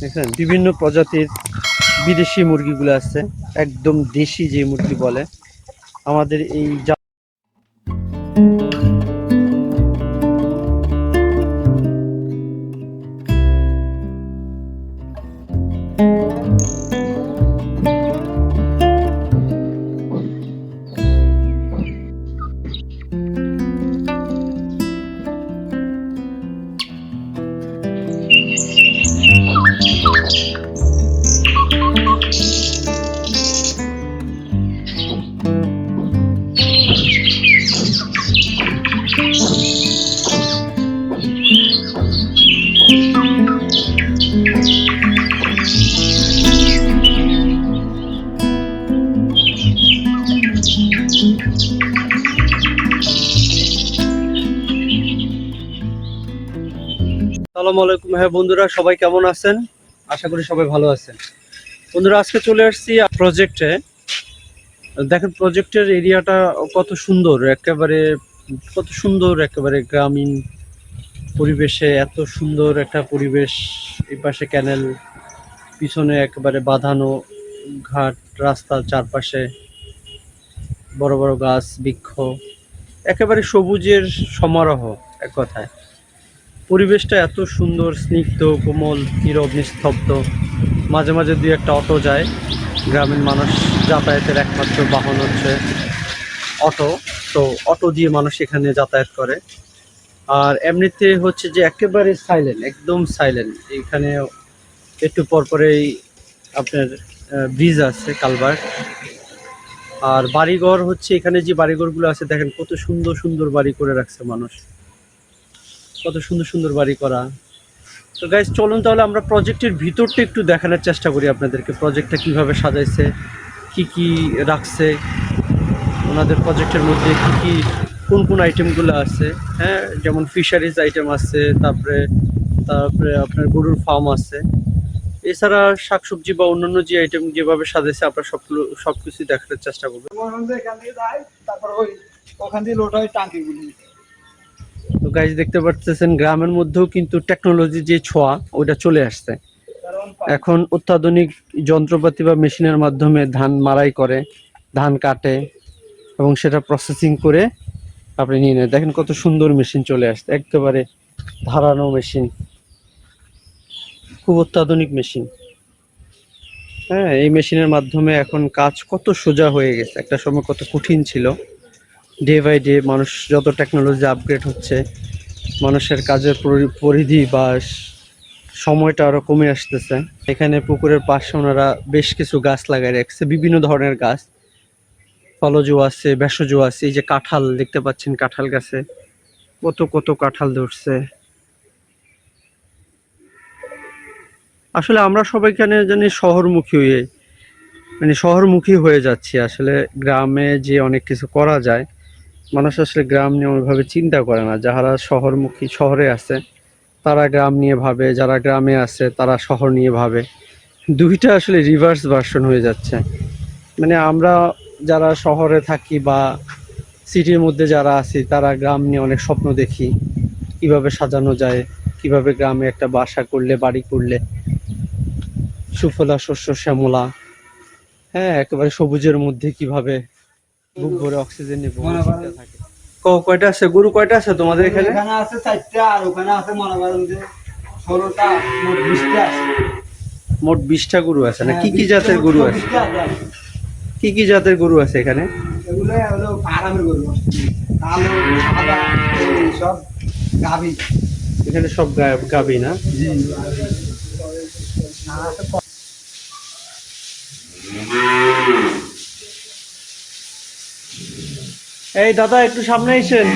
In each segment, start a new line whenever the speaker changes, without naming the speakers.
দেখছেন বিভিন্ন প্রজাতির বিদেশি মুরগিগুলো আছে, একদম দেশি যে মুরগি বলে আমাদের এই আসসালামু আলাইকুম। হ্যাঁ বন্ধুরা, সবাই কেমন আছেন? আশা করি সবাই ভালো আছেন। বন্ধুরা, আজকে চলে আসছি প্রজেক্টে। দেখেন প্রজেক্টের এরিয়াটা কত সুন্দর, একেবারে গ্রামীণ পরিবেশে এত সুন্দর একটা পরিবেশ। এই পাশে ক্যানেল, পিছনে একেবারে বাঁধানো ঘাট রাস্তা, চারপাশে বড় বড় গাছ বৃক্ষ, একেবারে সবুজের সমারোহ। এক কথায় পরিবেশটা এত সুন্দর, স্নিগ্ধ, কোমল, নীরব, নিস্তব্ধ। মাঝে মাঝে দুই একটা অটো যায়। গ্রামীণ মানুষ যাতায়াতের একমাত্র বাহন হচ্ছে অটো। তো অটো দিয়ে মানুষ এখানে যাতায়াত করে। আর এমনিতে হচ্ছে যে একেবারে সাইলেন্ট, একদম সাইলেন্ট। এখানে একটু পরপরেই আপনার ব্রিজ আছে, কালভার্ট। আর বাড়িঘর হচ্ছে, এখানে যে বাড়িঘরগুলো আছে দেখেন কত সুন্দর সুন্দর বাড়ি করে রাখছে মানুষ, কত সুন্দর সুন্দর বাড়ি করা। তো গাইজ চলুন তাহলে আমরা প্রজেক্টের ভিতরটা একটু দেখানোর চেষ্টা করি আপনাদেরকে। প্রজেক্টটা কিভাবে সাজাইছে, কি কি রাখছে, ওনাদের প্রজেক্টের মধ্যে কি কি কোন কোন আইটেমগুলো আছে। হ্যাঁ, যেমন ফিশারিজ আইটেম আছে, তারপরে তারপরে আপনার গরুর ফার্ম আছে। এছাড়া শাকসবজি বা অন্যান্য যে আইটেম যেভাবে সাজাইছে আমরা সবকিছু দেখানোর চেষ্টা করবো। তো গাইজ দেখতে পাচ্ছেন গ্রামের মধ্যেও কিন্তু টেকনোলজি যে ছোঁয়া ওইটা চলে আসছে। এখন অত্যাধুনিক যন্ত্রপাতি বা মেশিনের মাধ্যমে ধান মাড়াই করে, ধান কাটে এবং সেটা প্রসেসিং করে আপনি নিয়ে নেন। দেখেন কত সুন্দর মেশিন চলে আসছে, একেবারে ধারানো মেশিন, খুব অত্যাধুনিক মেশিন। হ্যাঁ, এই মেশিনের মাধ্যমে এখন কাজ কত সোজা হয়ে গেছে। একটা সময় কত কঠিন ছিল। ডে বাই ডে মানুষ যত টেকনোলজি আপগ্রেড হচ্ছে, মানুষের কাজের পরিধি বা সময়টা আরো কমে আসতেছে। এখানে পুকুরের পাশে ওনারা বেশ কিছু গাছ লাগাই রাখছে, বিভিন্ন ধরনের গাছ, ফলজ আছে, ভেষজ আছে। এই যে কাঁঠাল দেখতে পাচ্ছেন, কাঁঠাল গাছে কত কত কাঁঠাল ধরছে। আসলে আমরা সবাই কেন জানি শহরমুখী হয়ে যাচ্ছি। আসলে গ্রামে যে অনেক কিছু করা যায়, মানুষ আসলে গ্রাম নিয়ে ওইভাবে চিন্তা করে না। যারা শহরমুখী, শহরে আছে তারা গ্রাম নিয়ে ভাবে, যারা গ্রামে আছে তারা শহর নিয়ে ভাবে। দুইটা আসলে রিভার্স ভার্সন হয়ে যাচ্ছে। মানে আমরা যারা শহরে থাকি বা সিটির মধ্যে যারা আছি তারা গ্রাম নিয়ে অনেক স্বপ্ন দেখি, কিভাবে সাজানো যায়, কিভাবে গ্রামে একটা বাসা করলে, বাড়ি করলে সুফলা শস্য শ্যামলা, হ্যাঁ একেবারে সবুজের মধ্যে কিভাবে বুক ভরে অক্সিজেন নেব থাকে। কয়টা আছে গরু, কয়টা আছে তোমাদের এখানে?
এখানে আছে 4টা, আর ওখানে আছে মনে করেন যে 16টা, মোট 20টা আছে।
মোট 20টা গরু আছে না? কি কি জাতের গরু আছে? কি কি জাতের গরু আছে এখানে?
এগুলো হলো ফার্মের গরু, কালো, সাদা, এই সব গাভী।
এখানে সব গাভী না?
জি।
এই দাদা একটু সামনে এসেন।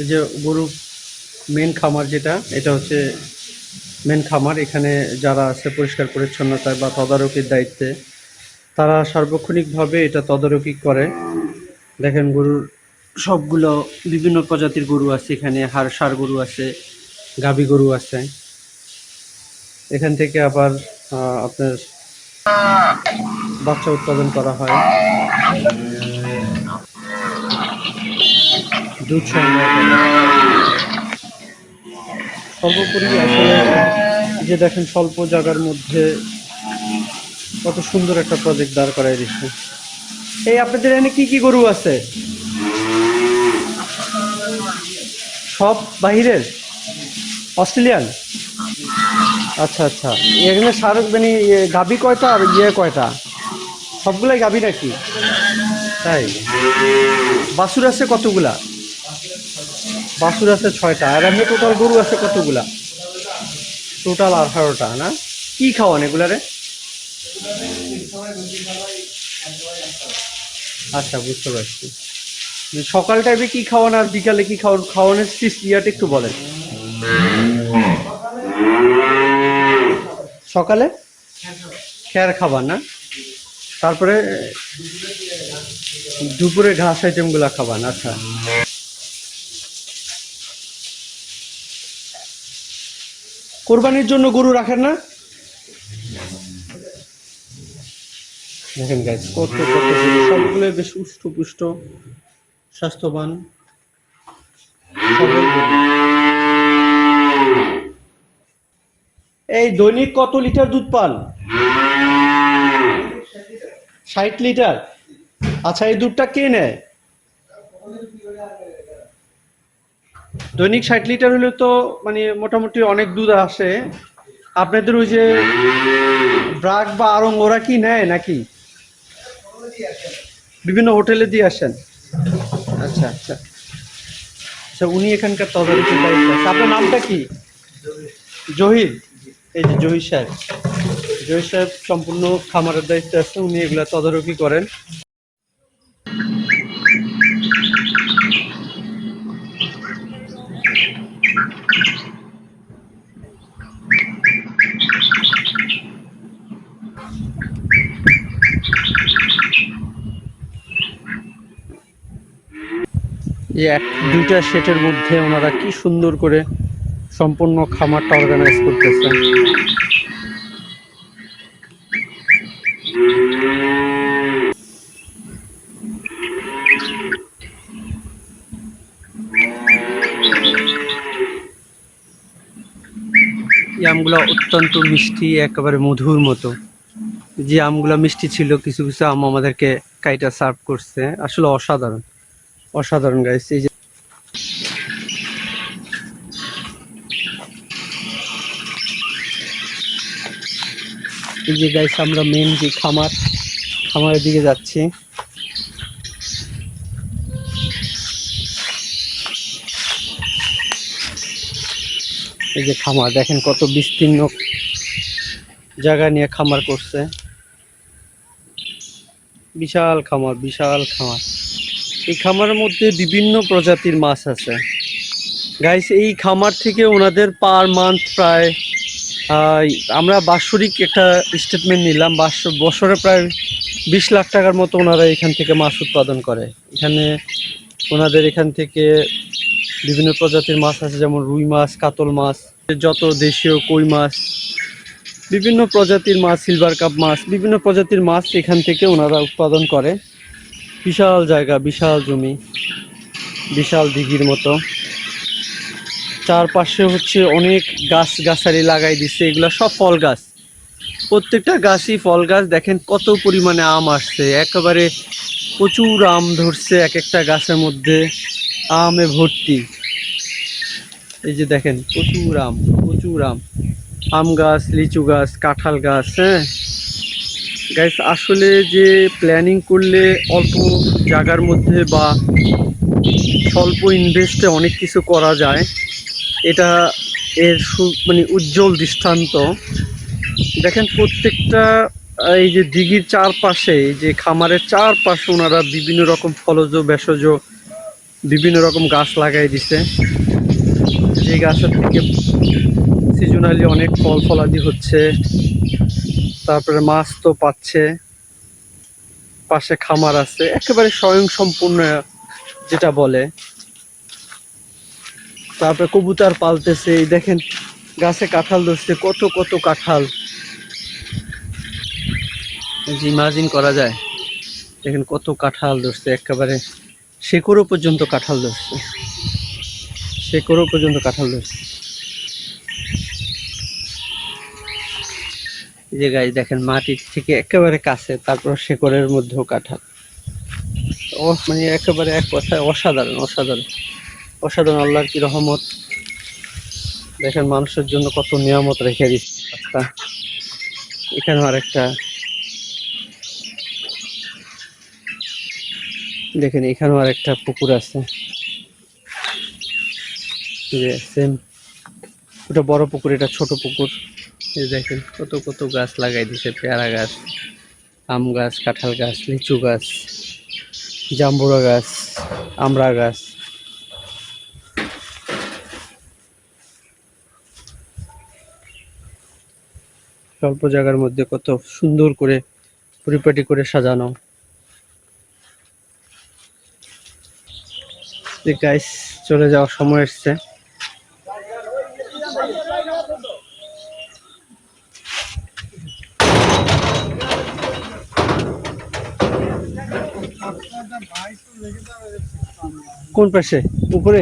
এই যে গরু মেন খামার, যেটা এটা হচ্ছে মেন খামার। এখানে যারা আছে পরিষ্কার পরিচ্ছন্নতা বা তদারকির দায়িত্বে, তারা সার্বক্ষণিকভাবে এটা তদারকি করে। দেখেন গরুর সবগুলো বিভিন্ন প্রজাতির গরু আছে এখানে। ষাঁড় গরু আছে, গাভী গরু আছে। এখান থেকে আবার আপনার বাচ্চা উৎপাদন করা হয়। দুধ সংগ্রহ করে। সর্বোপরি আসলে এই যে দেখেন স্বল্প জায়গার মধ্যে কত সুন্দর একটা প্রজেক্ট দাঁড় করাই দিচ্ছে। এই আপনাদের এখানে কি কি গরু আছে? সব বাহিরের, অস্ট্রেলিয়ান? আচ্ছা আচ্ছা। এখানে সারক মানে গাভী কয়টা আর কয়টা? সবগুলাই গাভী নাকি? তাই? বাছুর আছে কতগুলা? বাছুর আছে 6টা। আর এমনি টোটাল গরু আছে কতগুলা? টোটাল 18টা না? কি খাওয়ান এগুলারে? আচ্ছা, বুঝতে পারছি। সকাল টাইমে কি খাওয়ান আর বিকালে কি খাওয়ান? খাওয়ানোর ইয়াটা একটু বলেন। সকালে খেয়ার খাবার না? তারপরে দুপুরে ঘাস আইটেম গুলা খাবান। আচ্ছা, কোরবানির জন্য গরু রাখেন না? দেখেন গাইস, কত কত গরু, সবগুলো বেশ উষ্ট পুষ্ট, স্বাস্থ্যবান সবল গরু। এই দৈনিক কত লিটার দুধ পান? 60 লিটার। আচ্ছা, এই দুধটা কে নেয়? দৈনিক 60 লিটার হলে তো মানে মোটামুটি অনেক দুধ আসে। আপনাদের ওই যে ব্রাক বা আড়ং ওরা কি নেয় নাকি? বিভিন্ন হোটেলে দিয়ে আসেন? আচ্ছা আচ্ছা আচ্ছা। উনি এখানকার তদারকির দায়িত্ব আছে। আপনার নামটা কি? জহির। এই যে জহির সাহেব, জহির সাহেব সম্পূর্ণ খামারের দায়িত্বে আছে, উনি এগুলা তদারকি করেন। এই এক দুইটা সেটের মধ্যে ওনারা কি সুন্দর করে সম্পূর্ণ খামারটা অর্গানাইজ করতেছে। এই আমগুলো অত্যন্ত মিষ্টি, একেবারে মধুর মতো। যে আমগুলো মিষ্টি ছিল, কিছু কিছু আম আমাদেরকে কাইটা সার্ভ করছে। আসলে অসাধারণ, অসাধারণ গাইস। এই যে গাইস, আমরা মেন যে খামারের দিকে যাচ্ছি। এই যে খামার দেখেন, কত বিস্তীর্ণ জায়গা নিয়ে খামার করছে। বিশাল খামার, বিশাল খামার। এই খামারের মধ্যে বিভিন্ন প্রজাতির মাছ আছে গাইস। এই খামার থেকে ওনাদের পার মান্থ প্রায় আমরা বাৎসরিক একটা স্টেটমেন্ট নিলাম, বছরে প্রায় 20 লাখ টাকার মতো ওনারা এখান থেকে মাছ উৎপাদন করে। এখানে ওনাদের এখান থেকে বিভিন্ন প্রজাতির মাছ আছে, যেমন রুই মাছ, কাতল মাছ, যত দেশীয় কই মাছ, বিভিন্ন প্রজাতির মাছ, সিলভার কাপ মাছ, বিভিন্ন প্রজাতির মাছ এখান থেকে ওনারা উৎপাদন করে। বিশাল জায়গা, বিশাল জমি, বিশাল দিঘির মতো। চারপাশে হচ্ছে অনেক গাছ গাছালি লাগাই দিচ্ছে। এগুলা সব ফল গাছ, প্রত্যেকটা গাছই ফল গাছ। দেখেন কত পরিমাণে আম আসছে, একেবারে প্রচুর আম ধরছে এক একটা গাছের মধ্যে, আমে ভর্তি। এই যে দেখেন, প্রচুর আম, প্রচুর আম। আম গাছ, লিচু গাছ, কাঁঠাল গাছ। হ্যাঁ গাইস, আসলে যে প্ল্যানিং করলে অল্প জায়গার মধ্যে বা স্বল্প ইনভেস্টে অনেক কিছু করা যায়, এটা এর মানে উজ্জ্বল দৃষ্টান্ত। দেখেন প্রত্যেকটা এই যে দিঘির চারপাশে, এই যে খামারের চারপাশে ওনারা বিভিন্ন রকম ফলজ ভেষজ বিভিন্ন রকম গাছ লাগাই দিছে, যে গাছের থেকে সিজনালি অনেক ফল ফলাদি হচ্ছে। তারপরে মাছ তো পাচ্ছে, পাশে খামার আছে, একেবারে স্বয়ং সম্পূর্ণ যেটা বলে। তারপরে কবুতর পালতেছে। এই দেখেন গাছে কাঁঠাল ধরছে, কত কত কাঁঠাল, ইমাজিন করা যায়। দেখেন কত কাঁঠাল ধরছে, একেবারে শেকড়ও পর্যন্ত কাঁঠাল ধরছে। শেকড়ও পর্যন্ত কাঁঠাল ধরছে। এই যে গাছ দেখেন মাটির থেকে একেবারে কাছে, তারপর শেকড়ের মধ্যেও কাঁঠাল। ও মানে একেবারে এক কথায় অসাধারণ অসাধারণ অসাধারণ, আল্লাহর কি রহমত। দেখেন মানুষের জন্য কত নিয়ামত রেখে দিচ্ছে রাস্তা। এখানেও আরেকটা, দেখেন এখানেও আরেকটা পুকুর আছে, যে সেম, ওটা বড় পুকুর, এটা ছোট পুকুর। এই দেখেন কত কত গাছ লাগাই দিছে, পেয়ারা গাছ, আম গাছ, কাঁঠাল গাছ, লিচু গাছ, জাম্বুরা গাছ, আমড়া গাছ। স্বল্প জায়গার মধ্যে কত সুন্দর করে পরিপাটি করে সাজানো। গাইস, চলে যাওয়ার সময় এসছে। কোন পাশে? উপরে?